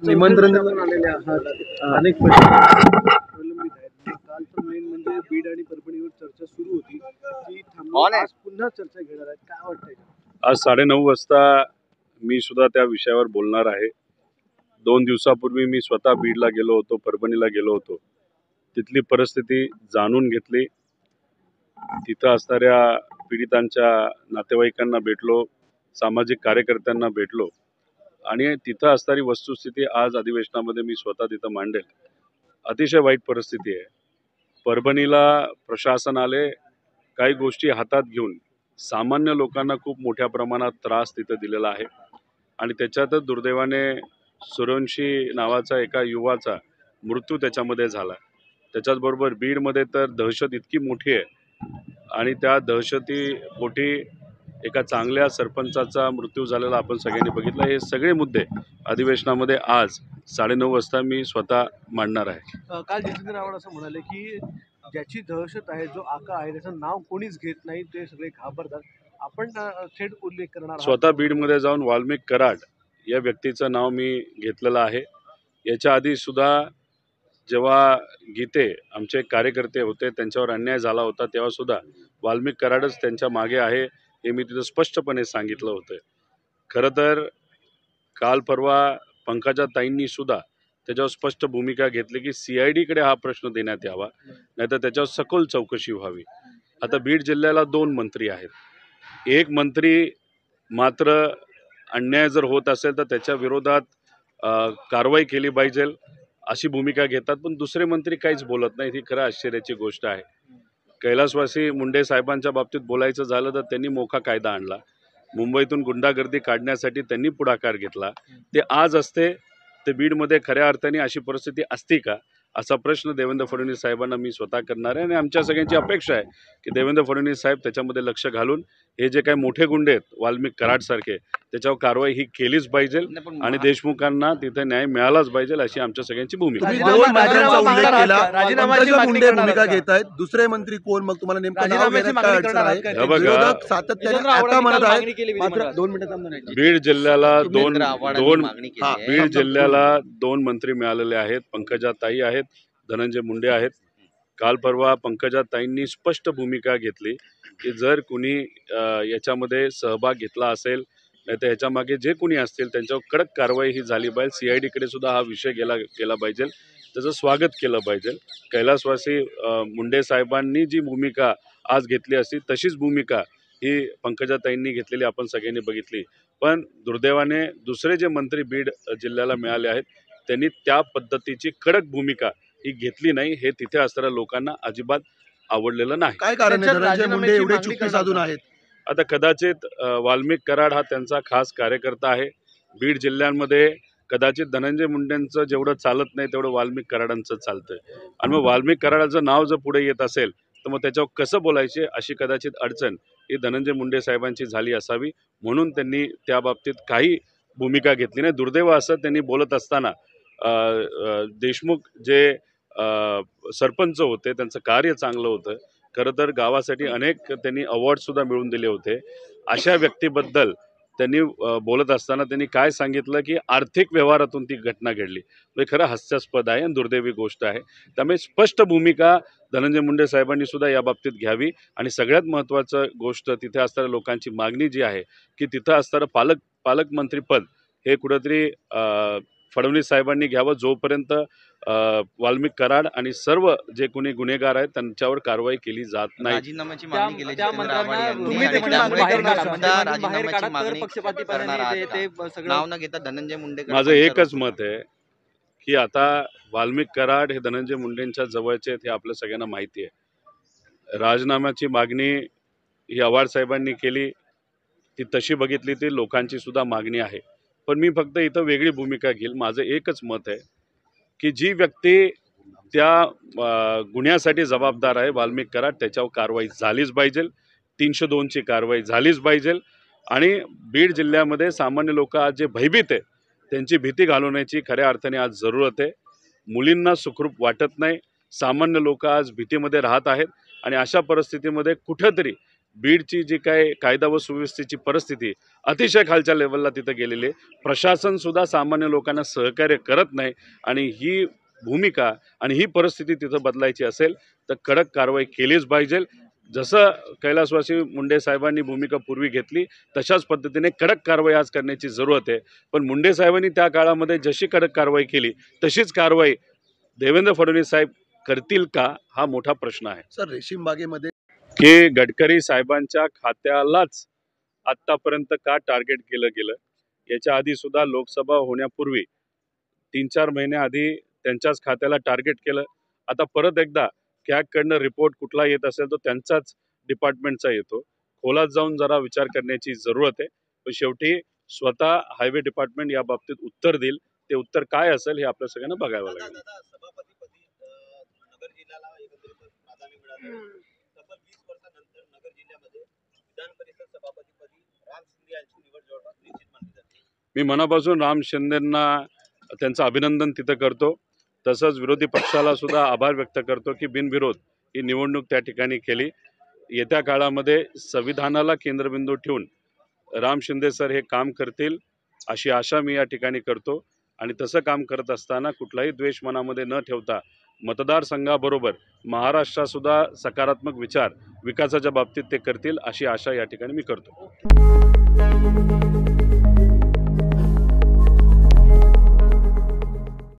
निमंत्रण देऊन आलेले आहात, अनेक प्रश्न प्रलंबित आहेत. काल पण मेन म्हणजे बीड आणि परभणीवर चर्चा सुरू होती, ती थांबून आज पुन्हा चर्चा घेणार आहेत. काय वाटतंय? आज 9:30 वाजता मी सुद्धा त्या विषयावर बोलणार आहे. 2 दिवसापूर्वी मी स्वतः बीडला गेलो होतो, परभणीला गेलो होतो. तिथली परिस्थिती जाणून घेतली. तिथं असणाऱ्या पीडितांच्या नातेवाईकांना भेटलो, सामाजिक कार्यकर्त्यांना भेटलो आणि तिथं असणारी वस्तुस्थिती आज अधिवेशनामध्ये मी स्वतः तिथं मांडेल. अतिशय वाईट परिस्थिती आहे. परभणीला प्रशासनाने काही गोष्टी हातात घेऊन सामान्य लोकांना खूप मोठ्या प्रमाणात त्रास तिथं दिलेला आहे आणि त्याच्यातच दुर्दैवाने सूर्यवंशी नावाचा एका युवाचा मृत्यू त्याच्यामध्ये झाला. त्याच्याचबरोबर बीडमध्ये तर दहशत इतकी मोठी आहे आणि त्या दहशतीपोटी एका चांगल्या सरपंचाचा मृत्यू झालेला आपण सगळ्यांनी बघितला. हे सगळे मुद्दे अधिवेशनामध्ये आज 9:30 वाजता मी स्वतः मांडणार आहे. काल जितेंद्र आव्हाड असं म्हणाले की ज्याची दहशत आहे, जो आका आहे, त्याचं नाव कोणीच घेत नाही, ते सगळे घाबरतात. आपण थेट उल्लेख करणार आहात. स्वतः बीडमध्ये जाऊन वाल्मिक कराड या व्यक्तीचं नाव मी घेतलेलं आहे. याच्या आधी सुद्धा जेव्हा गीते आमचे कार्यकर्ते होते, त्यांच्यावर अन्याय झाला होता, तेव्हा सुद्धा वाल्मिक कराडच त्यांच्या मागे आहे हे मी तिथं स्पष्टपणे सांगितलं होतं. खरं तर काल परवा पंकजा ताईंनी सुद्धा त्याच्यावर स्पष्ट भूमिका घेतली की CIDकडे हा प्रश्न देण्यात यावा, नाहीतर त्याच्यावर सखोल चौकशी व्हावी. आता बीड जिल्ह्याला 2 मंत्री आहेत. एक मंत्री मात्र अन्याय जर होत असेल तर त्याच्या विरोधात कारवाई केली पाहिजे अशी भूमिका घेतात, पण दुसरे मंत्री काहीच बोलत नाहीत. ही खरं आश्चर्याची गोष्ट आहे. कैलासवासी मुंडे साहेबांच्या बाबतीत बोलायचं झालं तर त्यांनी मोठा कायदा आणला. मुंबईतून गुंडागर्दी काढण्यासाठी त्यांनी पुढाकार घेतला. ते आज असते ते बीडमध्ये खऱ्या अर्थाने अशी परिस्थिती असती का, असा प्रश्न देवेंद्र फडणवीस साहेबांना मी स्वतः करणार आहे आणि आमच्या सगळ्यांची अपेक्षा आहे की देवेंद्र फडणवीस साहेब त्याच्यामध्ये लक्ष घालून हे जे काही मोठे गुंडे आहेत वाल्मिक कराडसारखे, त्याच्यावर कारवाई ही केलीच पाहिजे आणि देशमुखांना तिथे न्याय मिळालाच पाहिजे अशी आमच्या सगळ्यांची भूमिका आहे. तुम्ही 2 मंत्र्यांचा उल्लेख केला, पंकजा मुंडे भूमिका घेत आहेत. दुसरे मंत्री कोण, मग तुम्हाला नेमकं नाव घेण्यात काय अडचण आहे? विरोधक सातत्याने आता म्हणत आहेत, मात्र 2 मिनिटं थांबून आहे. बीड जिल्ह्याला दोन मंत्री मिळालेले आहेत. पंकजा ताई आहेत, धनंजय मुंडे आहेत. काल परवा पंकजा ताईंनी स्पष्ट भूमिका घेतली की जर कुणी याच्यामध्ये सहभाग घेतला असेल, नाही तर ह्याच्या मागे जे कुणी असतील त्यांच्यावर कडक कारवाई ही झाली पाहिजे. CIDकडे सुद्धा हा विषय गेला पाहिजे, त्याचं स्वागत केलं पाहिजे. कैलासवासी मुंडे साहेबांनी जी भूमिका आज घेतली असती तशीच भूमिका ही पंकजाताईंनी घेतलेली आपण सगळ्यांनी बघितली. पण दुर्दैवाने दुसरे जे मंत्री बीड जिल्ह्याला मिळाले आहेत त्यांनी त्या पद्धतीची कडक भूमिका ही घेतली नाही. हे तिथे असणाऱ्या लोकांना अजिबात आवडलेलं नाही. काय कारण आहे धनंजय मुंडे एवढे चुकी साधून आहेत? आता कदाचित वाल्मिक कराड हा त्यांचा खास कार्यकर्ता आहे. बीड जिल्ह्यांमध्ये कदाचित धनंजय मुंडेंचं जेवढं चालत नाही तेवढं वाल्मिक कराडांचं चालतंय आणि मग वाल्मिक कराडाचं नाव जर पुढे येत असेल तर मग त्याच्यावर कसं बोलायचे अशी कदाचित अडचण ही धनंजय मुंडे साहेबांची झाली असावी, म्हणून त्यांनी त्या बाबतीत काही भूमिका घेतली नाही. दुर्दैव असं त्यांनी बोलत असताना देशमुख जे सरपंच होते त्यांचं कार्य चांगलं होतं. खरं तर गावासाठी अनेक त्यांनी अवॉर्डसुद्धा मिळवून दिले होते. अशा व्यक्तीबद्दल त्यांनी बोलत असताना त्यांनी काय सांगितलं की आर्थिक व्यवहारातून ती घटना घडली. म्हणजे खरं हास्यास्पद आहे आणि दुर्दैवी गोष्ट आहे. त्यामुळे स्पष्ट भूमिका धनंजय मुंडे साहेबांनी सुद्धा या बाबतीत घ्यावी आणि सगळ्यात महत्त्वाचं गोष्ट तिथे असणाऱ्या लोकांची मागणी जी आहे की तिथं असणारं पालकमंत्रीपद हे कुठंतरी फडणवीस साहेबांनी घ्यावं, जोपर्यंत वाल्मिक कराड आणि सर्व जे कोणी गुन्हेगार आहेत त्यांच्यावर कारवाई केली जात नाही. राजीनाम्याची मागणी केली जितेंद्र आव्हाड यांनी. नाव न घेता धनंजय मुंडे. माझं एकच मत आहे की आता वाल्मिक कराड हे धनंजय मुंडेंच्या जवळचे आहेत हे आपल्या सगळ्यांना माहिती आहे. राजीनाम्याची मागणी ही आव्हाड साहेबांनी केली, ती तशी बघितली ती लोकांची सुद्धा मागणी आहे. पण मी फक्त इथं वेगळी भूमिका घेईल. माझं एकच मत आहे की जी व्यक्ती त्या गुन्ह्यासाठी जबाबदार आहे वाल्मिक कराड, त्याच्यावर कारवाई झालीच पाहिजे. 302ची कारवाई झालीच पाहिजे आणि बीड जिल्ह्यामध्ये सामान्य लोक आज जे भयभीत आहे त्यांची भीती घालवण्याची खऱ्या अर्थाने आज जरूरत आहे. मुलींना सुखरूप वाटत नाही, सामान्य लोक आज भीतीमध्ये राहत आहेत आणि अशा परिस्थितीमध्ये कुठंतरी बीडची जी काय कायदा व सुव्यवस्थेची परिस्थिती अतिशय खालच्या लेवलला तिथं गेलेली आहे. प्रशासनसुद्धा सामान्य लोकांना सहकार्य करत नाही आणि ही भूमिका आणि ही परिस्थिती तिथं बदलायची असेल तर कडक कारवाई केलीच पाहिजे. जसं कैलासवासी मुंडे साहेबांनी भूमिका पूर्वी घेतली तशाच पद्धतीने कडक कारवाई आज करण्याची जरूरत आहे. पण मुंडे साहेबांनी त्या काळामध्ये जशी कडक कारवाई केली तशीच कारवाई देवेंद्र फडणवीस साहेब करतील का हा मोठा प्रश्न आहे. सर रेशीम बागेमध्ये की गडकरी साहेबांच्या खात्यालाच आत्तापर्यंत का टार्गेट केलं गेलं. याच्या आधी सुद्धा लोकसभा होण्यापूर्वी 3-4 महिन्याआधी त्यांच्याच खात्याला टार्गेट केलं. आता परत एकदा कॅगकडनं रिपोर्ट कुठला येत असेल तो त्यांचाच डिपार्टमेंटचा येतो. खोलात जाऊन जरा विचार करण्याची जरूरत आहे. पण शेवटी स्वतः हायवे डिपार्टमेंट या बाबतीत उत्तर देईल. ते उत्तर काय असेल हे आपल्या सगळ्यांना बघावं लागेल. सभापतीपदी नगर जिल्ह्याला एकत्रित प्राधान्य मिळालं. तब्बल 20 वर्षानंतर नगर जिल्ह्यामध्ये विधान परिषद सभापतीपदी राम शिंदे यांची निवड जवळपास निश्चित मानली जाते. मी मनापासून राम शिंदेंना त्यांचं अभिनंदन तिथं करतो. तसंच विरोधी पक्षाला सुद्धा आभार व्यक्त करतो की बिनविरोध ही निवडणूक त्या ठिकाणी केली. येत्या काळामध्ये संविधानाला केंद्रबिंदू ठेवून राम शिंदे सर हे काम करतील अशी आशा मी या ठिकाणी करतो. आणि तसं काम करत असताना कुठलाही द्वेष मनामध्ये न ठेवता मतदारसंघाबरोबर महाराष्ट्रातसुद्धा सकारात्मक विचार विकासाच्या बाबतीत ते करतील अशी आशा या ठिकाणी मी करतो.